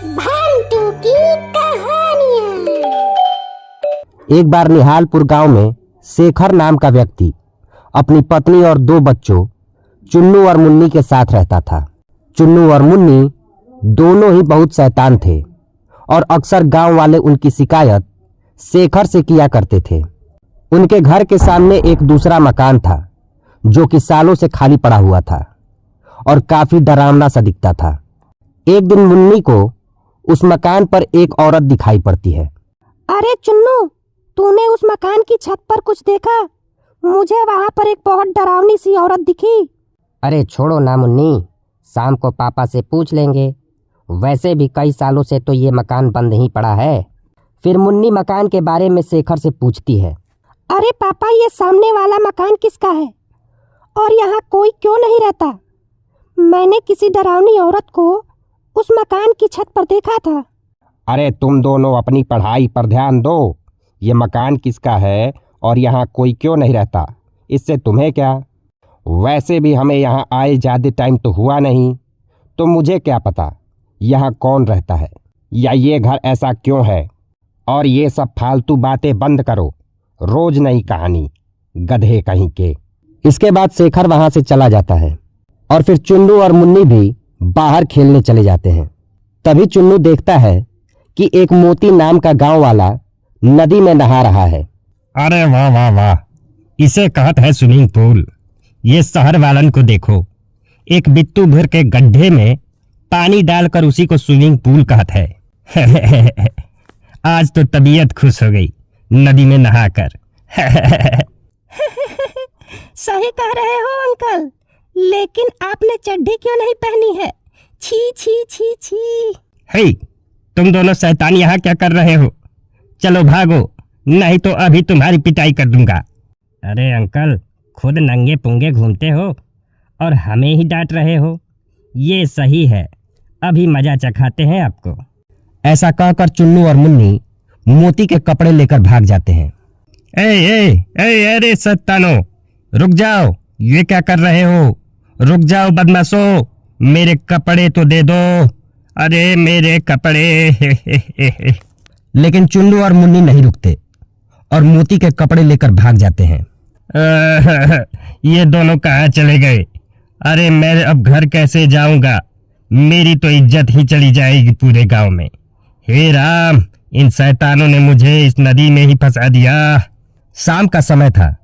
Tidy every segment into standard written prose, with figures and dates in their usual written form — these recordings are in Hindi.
भांटू की कहानियाँ। एक बार निहालपुर गांव में शेखर नाम का व्यक्ति अपनी पत्नी और 2 बच्चों चुन्नू और मुन्नी के साथ रहता था। चुन्नू और मुन्नी दोनों ही बहुत शैतान थे और अक्सर गांव वाले उनकी शिकायत शेखर से किया करते थे। उनके घर के सामने एक दूसरा मकान था जो कि सालों से खाली पड़ा हुआ था और काफी डरावना सा दिखता था। एक दिन मुन्नी को उस मकान पर एक औरत दिखाई पड़ती है। अरे चुन्नू, तूने उस मकान की छत पर कुछ देखा? मुझे वहाँ पर एक बहुत डरावनी सी औरत दिखी। अरे छोड़ो ना मुन्नी, शाम को पापा से पूछ लेंगे। वैसे भी कई सालों से तो ये मकान बंद ही पड़ा है। फिर मुन्नी मकान के बारे में शेखर से पूछती है। अरे पापा, ये सामने वाला मकान किसका है और यहाँ कोई क्यों नहीं रहता? मैंने किसी डरावनी औरत को उस मकान की छत पर देखा था। अरे तुम दोनों अपनी पढ़ाई पर ध्यान दो। ये मकान किसका है और यहाँ कोई क्यों नहीं रहता, इससे तुम्हें क्या? वैसे भी हमें यहाँ आए ज़्यादा टाइम तो हुआ नहीं, तो मुझे क्या पता यहाँ कौन रहता है या ये घर ऐसा क्यों है। और ये सब फालतू बातें बंद करो, रोज नई कहानी, गधे कहीं के। इसके बाद शेखर वहां से चला जाता है और फिर चुन्नू और मुन्नी भी बाहर खेलने चले जाते हैं। तभी चुन्नू देखता है कि एक मोती नाम का गांव वाला नदी में नहा रहा है। अरे वाह वाह वाह, इसे कहत है स्विमिंग पूल। ये शहर वालन को देखो, एक बिट्टू भर के गड्ढे में पानी डालकर उसी को स्विमिंग पूल कहत है। आज तो तबीयत खुश हो गई नदी में नहाकर। सही कह रहे हो अंकल, लेकिन आपने चड्डी क्यों नहीं पहनी है? छी छी छी छी। हे, तुम दोनों शैतान यहाँ क्या कर रहे हो? चलो भागो, नहीं तो अभी तुम्हारी पिटाई कर दूंगा। अरे अंकल, खुद नंगे पुंगे घूमते हो और हमें ही डांट रहे हो। ये सही है, अभी मजा चखाते हैं आपको। ऐसा कहकर चुन्नू और मुन्नी मोती के कपड़े लेकर भाग जाते हैं। अरे शैतानो, रुक जाओ, ये क्या कर रहे हो? रुक जाओ बदमाशों, मेरे कपड़े तो दे दो। अरे मेरे कपड़े। लेकिन चुन्नू और मुन्नी नहीं रुकते और मोती के कपड़े लेकर भाग जाते हैं। ये दोनों कहाँ चले गए? अरे मैं अब घर कैसे जाऊंगा? मेरी तो इज्जत ही चली जाएगी पूरे गांव में। हे राम, इन शैतानों ने मुझे इस नदी में ही फंसा दिया। शाम का समय था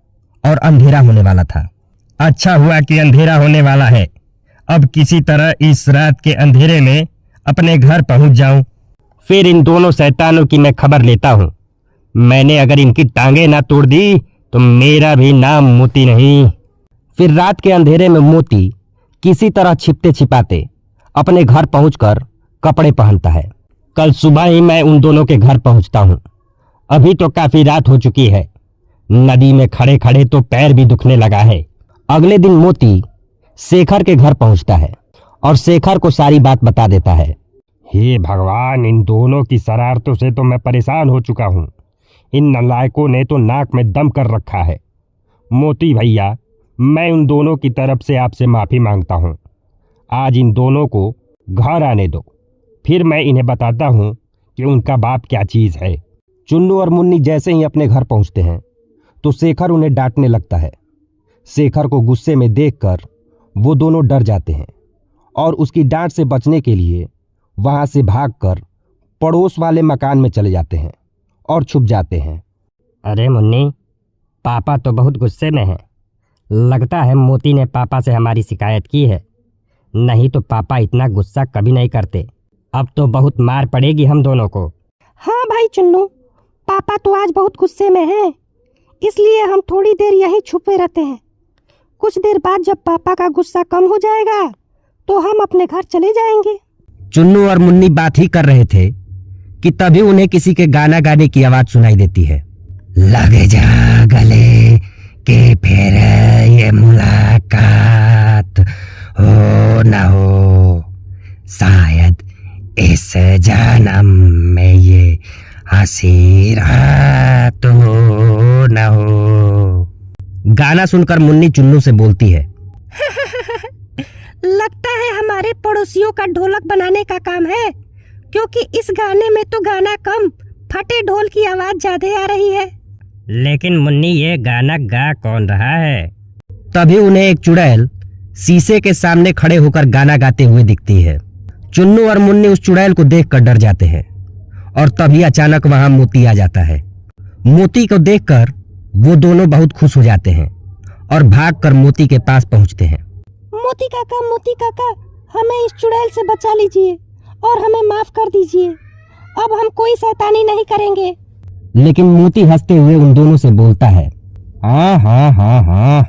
और अंधेरा होने वाला था। अच्छा हुआ कि अंधेरा होने वाला है। अब किसी तरह इस रात के अंधेरे में अपने घर पहुंच जाऊं। फिर इन दोनों शैतानों की मैं खबर लेता हूं। मैंने अगर इनकी टांगे ना तोड़ दी तो मेरा भी नाम मोती नहीं। फिर रात के अंधेरे में मोती किसी तरह छिपते छिपाते अपने घर पहुंचकर कपड़े पहनता है। कल सुबह ही मैं उन दोनों के घर पहुंचता हूं। अभी तो काफी रात हो चुकी है। नदी में खड़े खड़े तो पैर भी दुखने लगा है। अगले दिन मोती शेखर के घर पहुंचता है और शेखर को सारी बात बता देता है। हे भगवान, इन दोनों की शरारतों से तो मैं परेशान हो चुका हूँ। इन नालायकों ने तो नाक में दम कर रखा है। मोती भैया, मैं उन दोनों की तरफ से आपसे माफी मांगता हूँ। आज इन दोनों को घर आने दो, फिर मैं इन्हें बताता हूँ कि उनका बाप क्या चीज है। चुन्नू और मुन्नी जैसे ही अपने घर पहुंचते हैं तो शेखर उन्हें डांटने लगता है। शेखर को गुस्से में देखकर वो दोनों डर जाते हैं और उसकी डांट से बचने के लिए वहां से भागकर पड़ोस वाले मकान में चले जाते हैं और छुप जाते हैं। अरे मुन्नी, पापा तो बहुत गुस्से में हैं। लगता है मोती ने पापा से हमारी शिकायत की है, नहीं तो पापा इतना गुस्सा कभी नहीं करते। अब तो बहुत मार पड़ेगी हम दोनों को। हाँ भाई चुन्नू, पापा तो आज बहुत गुस्से में हैं, इसलिए हम थोड़ी देर यहीं छुपे रहते हैं। कुछ देर बाद जब पापा का गुस्सा कम हो जाएगा तो हम अपने घर चले जाएंगे। चुन्नू और मुन्नी बात ही कर रहे थे कि तभी उन्हें किसी के गाना गाने की आवाज सुनाई देती है। लग जा गले के फिर ये मुलाकात हो न हो, शायद इस जन्म में ये हंसी रात हो न हो। गाना सुनकर मुन्नी चुन्नू से बोलती है। लगता है हमारे पड़ोसियों का ढोलक बनाने का काम है। क्योंकि इस गाने में तो गाना कम, फटे ढोल की आवाज ज्यादा आ रही है। लेकिन मुन्नी, ये गाना गा कौन रहा है? तभी उन्हें एक चुड़ैल शीशे के सामने खड़े होकर गाना गाते हुए दिखती है। चुन्नू और मुन्नी उस चुड़ैल को देखकर डर जाते हैं और तभी अचानक वहां मोती आ जाता है। मोती को देखकर वो दोनों बहुत खुश हो जाते हैं और भागकर मोती के पास पहुंचते हैं। मोती काका, हमें इस चुड़ैल से बचा लीजिए और हमें माफ कर दीजिए। अब हम कोई शैतानी नहीं करेंगे। लेकिन मोती हंसते हुए उन दोनों से बोलता है, हाँ,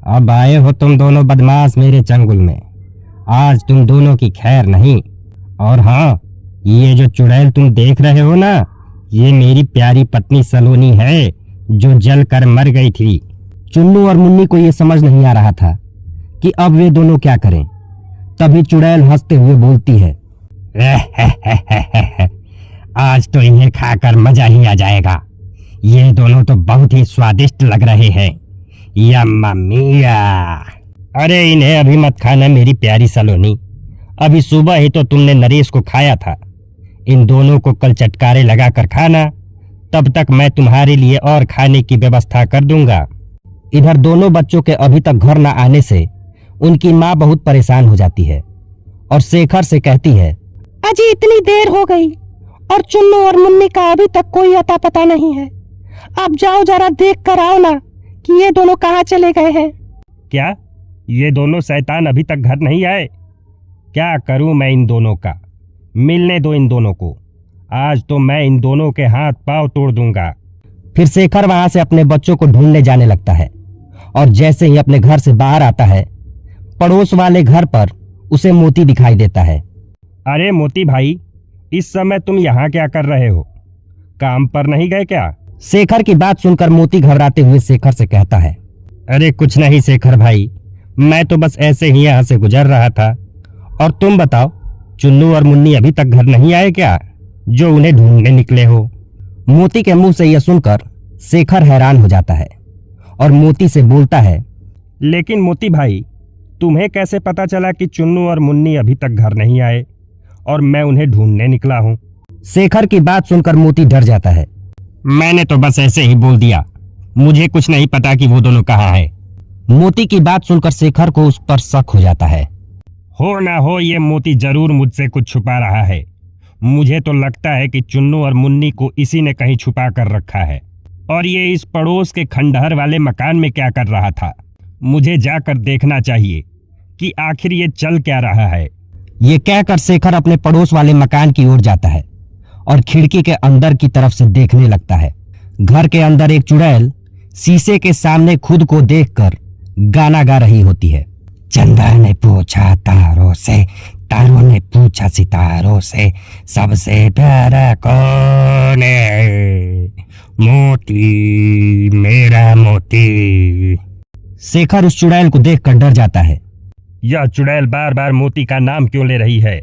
अब आए हो तुम दोनों बदमाश मेरे चंगुल में। आज तुम दोनों की खैर नहीं। और हाँ, ये जो चुड़ैल तुम देख रहे हो ना, ये मेरी प्यारी पत्नी सलोनी है जो जल कर मर गई थी। चुन्नू और मुन्नी को ये समझ नहीं आ रहा था कि अब वे दोनों क्या करें। तभी चुड़ैल हंसते हुए बोलती है, आज तो इन्हें खाकर मजा ही आ जाएगा। ये दोनों तो बहुत ही स्वादिष्ट लग रहे हैं। यम्मा मिया। अरे इन्हें अभी मत खाना मेरी प्यारी सलोनी, अभी सुबह ही तो तुमने नरेश को खाया था। इन दोनों को कल चटकारे लगाकर खाना, तब तक मैं तुम्हारे लिए और खाने की व्यवस्था कर दूंगा। इधर दोनों बच्चों के अभी तक घर न आने से उनकी माँ बहुत परेशान हो जाती है और शेखर से कहती है, अजी इतनी देर हो गई और चुन्नू और मुन्नी का अभी तक कोई अता पता नहीं है। अब जाओ जरा देख कर आओ ना कि ये दोनों कहाँ चले गए हैं। क्या ये दोनों शैतान अभी तक घर नहीं आए? क्या करूं मैं इन दोनों का? मिलने दो इन दोनों को। आज तो मैं इन दोनों के हाथ पांव तोड़ दूंगा। फिर शेखर वहां से अपने बच्चों को ढूंढने जाने लगता है और जैसे ही अपने घर से बाहर आता है, पड़ोस वाले घर पर उसे मोती दिखाई देता है। अरे मोती भाई, इस समय तुम यहाँ क्या कर रहे हो? काम पर नहीं गए क्या? शेखर की बात सुनकर मोती घबराते हुए शेखर से कहता है, अरे कुछ नहीं शेखर भाई, मैं तो बस ऐसे ही यहाँ से गुजर रहा था। और तुम बताओ, चुन्नू और मुन्नी अभी तक घर नहीं आए क्या, जो उन्हें ढूंढने निकले हो? मोती के मुंह से यह सुनकर शेखर हैरान हो जाता है और मोती से बोलता है, लेकिन मोती भाई, तुम्हें कैसे पता चला कि चुन्नू और मुन्नी अभी तक घर नहीं आए और मैं उन्हें ढूंढने निकला हूँ? शेखर की बात सुनकर मोती डर जाता है। मैंने तो बस ऐसे ही बोल दिया, मुझे कुछ नहीं पता कि वो दोनों कहाँ हैं। मोती की बात सुनकर शेखर को उस पर शक हो जाता है। हो ना हो, ये मोती जरूर मुझसे कुछ छुपा रहा है। मुझे तो लगता है कि चुन्नू और मुन्नी को इसी ने कहीं छुपा कर रखा है और ये इस पड़ोस के खंडहर वाले मकान में क्या कर रहा था। मुझे जाकर देखना चाहिए कि आखिर ये चल क्या रहा है। ये कहकर शेखर अपने पड़ोस वाले मकान की ओर जाता है और खिड़की के अंदर की तरफ से देखने लगता है। घर के अंदर एक चुड़ैल शीशे के सामने खुद को देखकर गाना गा रही होती है। चंदा ने पूछा तारों से, तारों ने पूछा सितारों से, सबसे प्यारा कौन है? मोती, मेरा मोती। शेखर उस चुड़ैल को देखकर डर जाता है। यह चुड़ैल बार बार मोती का नाम क्यों ले रही है?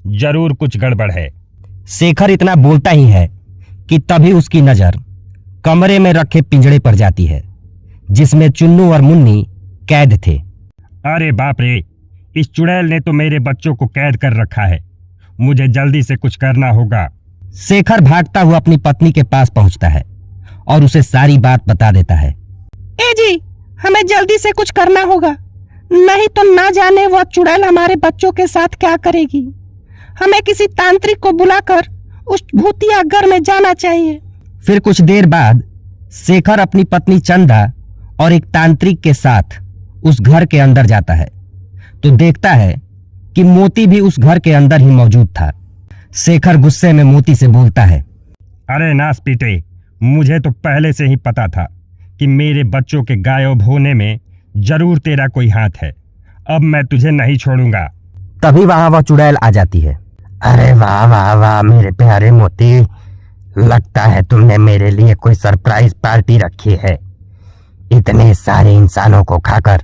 जरूर कुछ गड़बड़ है। शेखर इतना बोलता ही है कि तभी उसकी नजर कमरे में रखे पिंजड़े पर जाती है जिसमें चुन्नू और मुन्नी कैद थे। अरे बाप रे, इस चुड़ैल ने तो मेरे बच्चों को कैद कर रखा है। मुझे जल्दी से कुछ करना होगा। शेखर भागता हुआ अपनी पत्नी के पास पहुंचता है और उसे सारी बात बता देता है। ए जी, हमें जल्दी से कुछ करना होगा, नहीं तो ना जाने वह चुड़ैल हमारे बच्चों के साथ क्या करेगी। हमें किसी तांत्रिक को बुलाकर उस भूतिया घर में जाना चाहिए। फिर कुछ देर बाद शेखर अपनी पत्नी चंदा और एक तांत्रिक के साथ उस घर के अंदर जाता है तो देखता है कि मोती भी उस घर के अंदर ही मौजूद था। शेखर गुस्से में मोती से बोलता है, अरे नास पीटे, मुझे तो पहले से ही पता था कि मेरे बच्चों के गायब होने में जरूर तेरा कोई हाथ है। अब मैं तुझे नहीं छोड़ूंगा। तभी वहां वह चुड़ैल आ जाती है। अरे वाह वाह वाह मेरे प्यारे मोती, लगता है तुमने मेरे लिए कोई सरप्राइज पार्टी रखी है। इतने सारे इंसानों को खाकर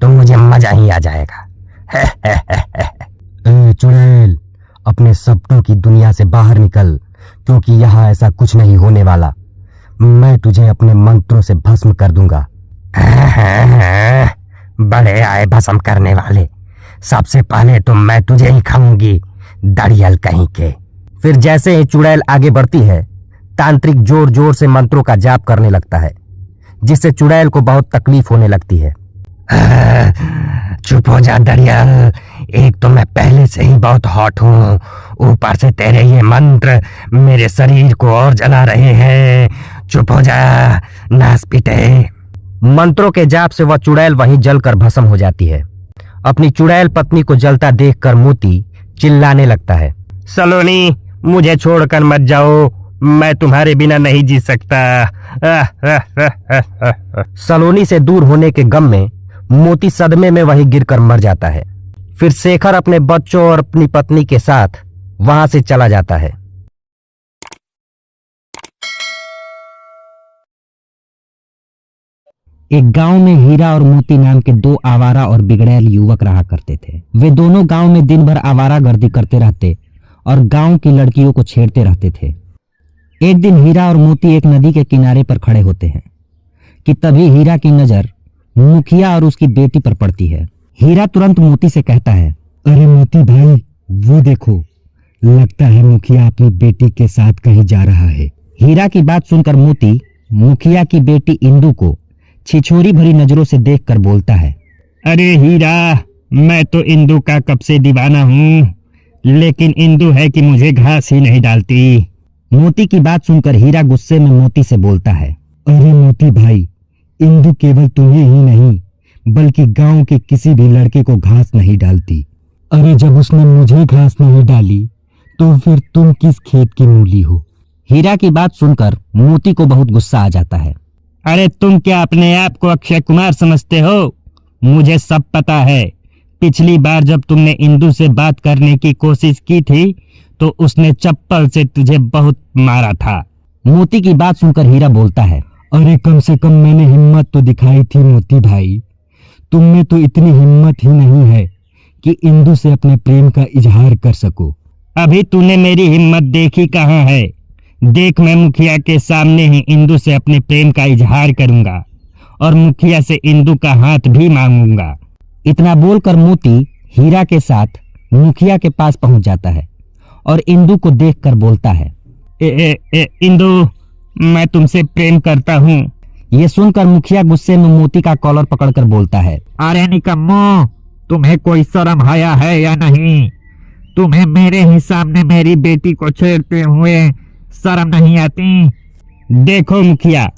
तो मुझे मजा ही आ जाएगा। ए चुड़ैल, अपने सपनों की दुनिया से बाहर निकल, क्योंकि यहाँ ऐसा कुछ नहीं होने वाला। मैं तुझे अपने मंत्रों से भस्म कर दूंगा। बड़े आए भस्म करने वाले, सबसे पहले तो मैं तुझे ही खाऊंगी, दरियल कहीं के। फिर जैसे ही चुड़ैल आगे बढ़ती है, तांत्रिक जोर जोर से मंत्रों का जाप करने लगता है, जिससे चुड़ैल को बहुत तकलीफ होने लगती है। चुप हो जा दरियाल, एक तो मैं पहले से ही बहुत हॉट हूँ, ऊपर से तेरे ये मंत्र मेरे शरीर को और जला रहे हैं। चुप हो जा, नास पीटे। मंत्रों के जाप से वह चुड़ैल वहीं जलकर भस्म हो जाती है। अपनी चुड़ैल पत्नी को जलता देखकर मोती चिल्लाने लगता है, सलोनी, मुझे छोड़कर मत जाओ, मैं तुम्हारे बिना नहीं जी सकता। सलोनी से दूर होने के गम में मोती सदमे में वहीं गिरकर मर जाता है। फिर शेखर अपने बच्चों और अपनी पत्नी के साथ वहां से चला जाता है। एक गांव में हीरा और मोती नाम के दो आवारा और बिगड़ैल युवक रहा करते थे। वे दोनों गांव में दिन भर आवारागर्दी करते रहते और गांव की लड़कियों को छेड़ते रहते थे। एक दिन हीरा और मोती एक नदी के किनारे पर खड़े होते हैं कि तभी हीरा की नजर मुखिया और उसकी बेटी पर पड़ती है। हीरा तुरंत मोती से कहता है, अरे मोती भाई, वो देखो, लगता है मुखिया अपनी बेटी के साथ कहीं जा रहा है। हीरा की बात सुनकर मोती मुखिया की बेटी इंदु को छिछोरी भरी नजरों से देखकर बोलता है, अरे हीरा, मैं तो इंदु का कब से दीवाना हूँ, लेकिन इंदु है कि मुझे घास ही नहीं डालती। मोती की बात सुनकर हीरा गुस्से में मोती से बोलता है, अरे मोती भाई, इंदु केवल तुम्हें ही नहीं बल्कि गांव के किसी भी लड़के को घास नहीं डालती। अरे जब उसने मुझे घास नहीं डाली तो फिर तुम किस खेत की मूली हो। हीरा की बात सुनकर मोती को बहुत गुस्सा आ जाता है। अरे तुम क्या अपने आप को अक्षय कुमार समझते हो? मुझे सब पता है। पिछली बार जब तुमने इंदु से बात करने की कोशिश की थी तो उसने चप्पल से तुझे बहुत मारा था। मोती की बात सुनकर हीरा बोलता है, अरे कम से कम मैंने हिम्मत तो दिखाई थी मोती भाई, तुम में तो इतनी हिम्मत ही नहीं है कि इंदु से अपने प्रेम का इजहार कर सको। अभी तूने मेरी हिम्मत देखी कहाँ है? देख, मैं मुखिया के सामने ही इंदु से अपने प्रेम का इजहार करूंगा और मुखिया से इंदु का हाथ भी मांगूंगा। इतना बोलकर मोती हीरा के साथ मुखिया के पास पहुंच जाता है और इंदु को देखकर बोलता है, इंदु, मैं तुमसे प्रेम करता हूँ। ये सुनकर मुखिया गुस्से में मोती का कॉलर पकड़कर बोलता है, अरे निकम्मो, तुम्हें कोई शर्म आया है या नहीं? तुम्हें मेरे ही सामने मेरी बेटी को छेड़ते हुए शर्म नहीं आती? देखो मुखिया,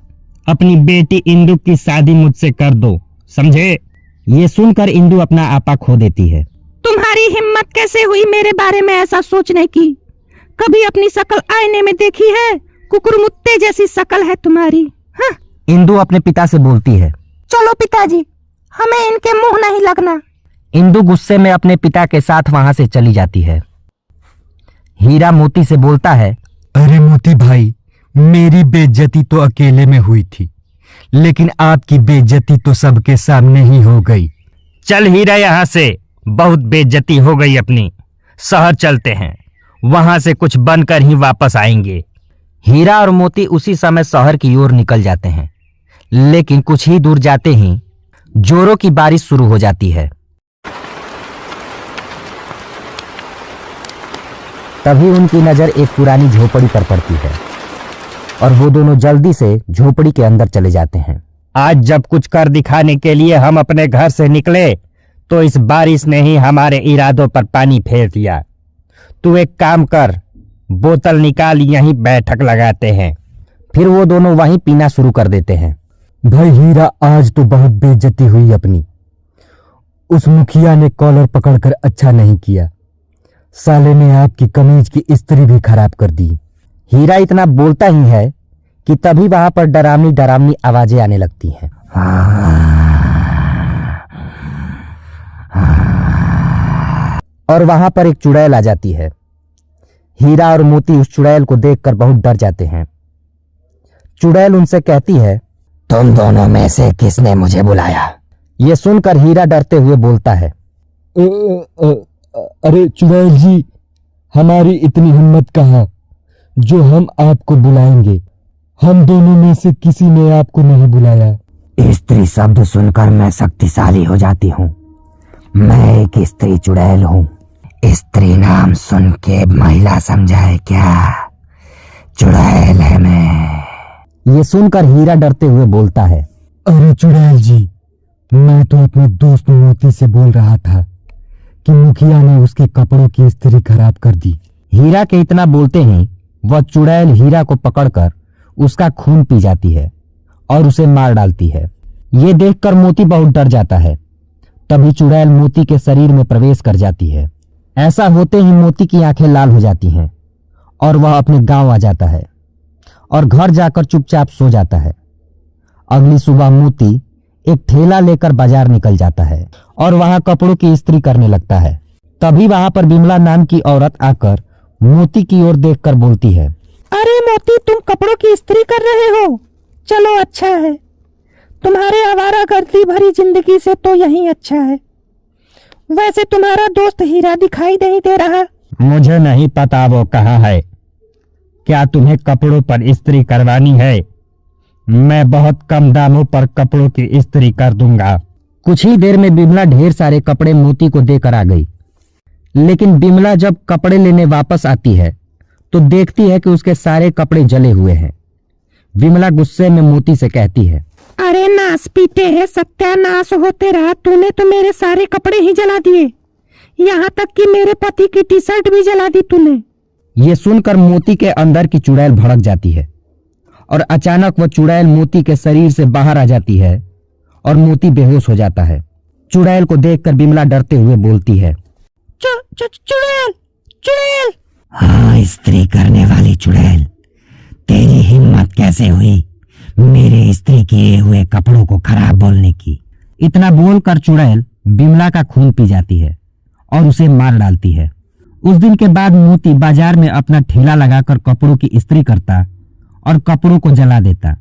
अपनी बेटी इंदु की शादी मुझसे कर दो, समझे? ये सुनकर इंदु अपना आपा खो देती है। तुम्हारी हिम्मत कैसे हुई मेरे बारे में ऐसा सोचने की? कभी अपनी शक्ल आईने में देखी है? कुकुरमुत्ते जैसी शक्ल है तुम्हारी। हाँ? इंदु अपने पिता से बोलती है, चलो पिताजी, हमें इनके मुंह नहीं लगना। इंदु गुस्से में अपने पिता के साथ वहां से चली जाती है। हीरा मोती से बोलता है, अरे मोती भाई, मेरी बेइज्जती तो अकेले में हुई थी, लेकिन आपकी बेइज्जती तो सबके सामने ही हो गई। चल हीरा, यहाँ से बहुत बेइज्जती हो गई अपनी। शहर चलते हैं, वहां से कुछ बनकर ही वापस आएंगे। हीरा और मोती उसी समय शहर की ओर निकल जाते हैं, लेकिन कुछ ही दूर जाते ही जोरों की बारिश शुरू हो जाती है। तभी उनकी नजर एक पुरानी झोपड़ी पर पड़ती है और वो दोनों जल्दी से झोपड़ी के अंदर चले जाते हैं। आज जब कुछ कर दिखाने के लिए हम अपने घर से निकले तो इस बारिश ने ही हमारे इरादों पर पानी फेर दिया। तू एक काम कर, बोतल निकाल, यहीं बैठक लगाते हैं। फिर वो दोनों वहीं पीना शुरू कर देते हैं। भाई हीरा, आज तो बहुत बेइज्जती हुई अपनी। उस मुखिया ने कॉलर पकड़कर अच्छा नहीं किया, साले ने आपकी कमीज की इस्त्री भी खराब कर दी। हीरा इतना बोलता ही है कि तभी वहां पर डरावनी डरावनी आवाजें आने लगती हैं। और वहां पर एक चुड़ैल आ जाती है। हीरा और मोती उस चुड़ैल को देखकर बहुत डर जाते हैं। चुड़ैल उनसे कहती है, तुम दोनों में से किसने मुझे बुलाया? ये सुनकर हीरा डरते हुए बोलता है, अरे चुड़ैल जी, हमारी इतनी हिम्मत कहाँ जो हम आपको बुलाएंगे। हम दोनों में से किसी ने आपको नहीं बुलाया। स्त्री शब्द सुनकर मैं शक्तिशाली हो जाती हूँ। मैं एक स्त्री चुड़ैल हूँ। स्त्री नाम सुन के महिला समझाए क्या? चुड़ैल है मैं। ये सुनकर हीरा डरते हुए बोलता है, अरे चुड़ैल जी, मैं तो अपने दोस्त मोती से बोल रहा था कि मुखिया ने उसके कपड़ों की इस्त्री खराब कर दी। हीरा के इतना बोलते ही वह चुड़ैल हीरा को पकड़कर उसका खून पी जाती है और उसे मार डालती है। ये देखकर मोती बहुत डर जाता है। तभी चुड़ैल मोती के शरीर में प्रवेश कर जाती है। ऐसा होते ही मोती की आंखें लाल हो जाती हैं और वह अपने गांव आ जाता है और घर जाकर चुपचाप सो जाता है। अगली सुबह मोती एक ठेला लेकर बाजार निकल जाता है और वहां कपड़ों की इस्त्री करने लगता है। तभी वहां पर बिमला नाम की औरत आकर मोती की ओर देखकर बोलती है, अरे मोती, तुम कपड़ों की इस्त्री कर रहे हो? चलो अच्छा है, तुम्हारे आवारागर्दी भरी जिंदगी से तो यही अच्छा है। वैसे तुम्हारा दोस्त हीरा दिखाई नहीं दे रहा। मुझे नहीं पता वो कहाँ है। क्या तुम्हें कपड़ों पर इस्त्री करवानी है? मैं बहुत कम दामों पर कपड़ों की इस्त्री कर दूंगा। कुछ ही देर में बिमला ढेर सारे कपड़े मोती को देकर आ गई। लेकिन बिमला जब कपड़े लेने वापस आती है तो देखती है कि उसके सारे कपड़े जले हुए हैं। बिमला गुस्से में मोती से कहती है, अरे नास पीटे है, सत्यानाश होते रहा। तूने तो मेरे सारे कपड़े ही जला दिए, यहाँ तक कि मेरे पति की टी शर्ट भी जला दी तूने। ये सुनकर मोती के अंदर की चुड़ैल भड़क जाती है और अचानक वह चुड़ैल मोती के शरीर से बाहर आ जाती है और मोती बेहोश हो जाता है। चुड़ैल को देखकर बिमला डरते हुए बोलती है, चुड़ैल, चुड़ैल। हाँ, स्त्री करने वाली चुड़ैल, तेरी हिम्मत कैसे हुई मेरे इस्त्री किए हुए कपड़ों को खराब बोलने की? इतना बोलकर चुड़ैल बिमला का खून पी जाती है और उसे मार डालती है। उस दिन के बाद मोती बाजार में अपना ठेला लगाकर कपड़ों की इस्त्री करता और कपड़ों को जला देता।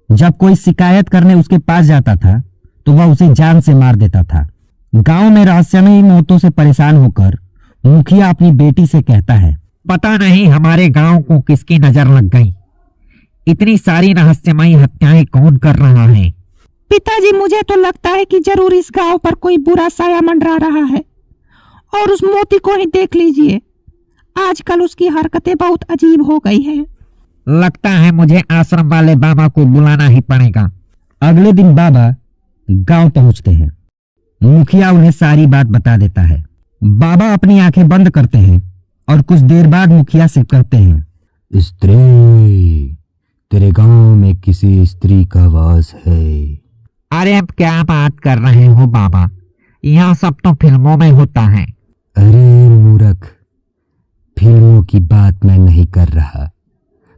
जब कोई शिकायत करने उसके पास जाता था तो वह उसे जान से मार देता था। गांव में रहस्यमयी मौतों से परेशान होकर मुखिया अपनी बेटी से कहता है, पता नहीं हमारे गांव को किसकी नजर लग गई। इतनी सारी रहस्यमयी हत्याएं कौन कर रहा है? पिताजी, मुझे तो लगता है कि जरूर इस गांव पर कोई बुरा साया मंडरा रहा है। और उस मोती को ही देख लीजिए, आजकल उसकी हरकतें बहुत अजीब हो गई हैं। लगता है मुझे आश्रम वाले बाबा को बुलाना ही पड़ेगा। अगले दिन बाबा गांव पहुंचते हैं। मुखिया उन्हें सारी बात बता देता है। बाबा अपनी आंखें बंद करते हैं और कुछ देर बाद मुखिया से कहते हैं, स्त्री, तेरे गांव में किसी स्त्री का वास है? अरे अब क्या बात कर रहे हो बाबा, यहाँ सब तो फिल्मों में होता है। अरे मूर्ख, फिल्मों की बात मैं नहीं कर रहा,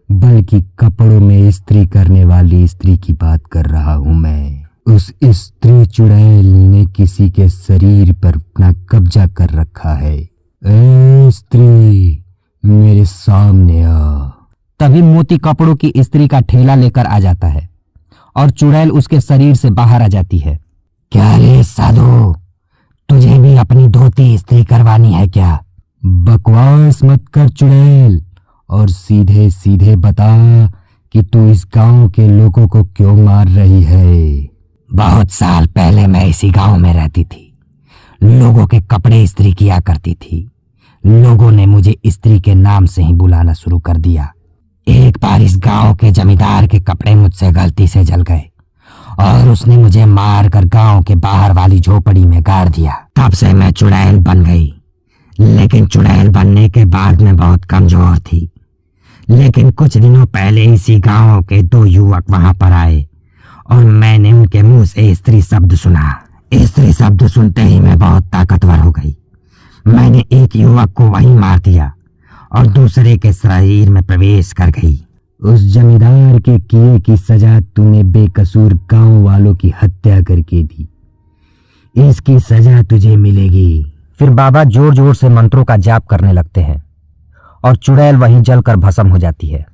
बल्कि कपड़ों में इस्त्री करने वाली स्त्री की बात कर रहा हूं मैं। उस स्त्री चुड़ैल ने किसी के शरीर पर अपना कब्जा कर रखा है। ए स्त्री, मेरे सामने आ। तभी मोती कपड़ों की इस्त्री का ठेला लेकर आ जाता है और चुड़ैल उसके शरीर से बाहर आ जाती है। क्या रे साधु, तुझे भी अपनी धोती इस्त्री करवानी है क्या? बकवास मत कर चुड़ैल, और सीधे सीधे बता कि तू इस गांव के लोगों को क्यों मार रही है? बहुत साल पहले मैं इसी गांव में रहती थी। लोगों के कपड़े इस्त्री किया करती थी। लोगों ने मुझे स्त्री के नाम से ही बुलाना शुरू कर दिया। एक बार इस गांव के जमींदार के कपड़े मुझसे गलती से जल गए और उसने मुझे मारकर गांव के बाहर वाली झोपड़ी में गाड़ दिया। तब से मैं चुड़ैल बन गई। लेकिन चुड़ैल बनने के बाद मैं बहुत कमजोर थी। लेकिन कुछ दिनों पहले इसी गांव के 2 युवक वहां पर आए और मैंने उनके मुंह से स्त्री शब्द सुना। स्त्री शब्द सुनते ही मैं बहुत ताकतवर हो गई। मैंने एक युवक को वहीं मार दिया और दूसरे के शरीर में प्रवेश कर गई। उस जमींदार के किए की सजा तूने बेकसूर गांव वालों की हत्या करके दी। इसकी सजा तुझे मिलेगी। फिर बाबा जोर जोर से मंत्रों का जाप करने लगते हैं और चुड़ैल वहीं जलकर भस्म हो जाती है।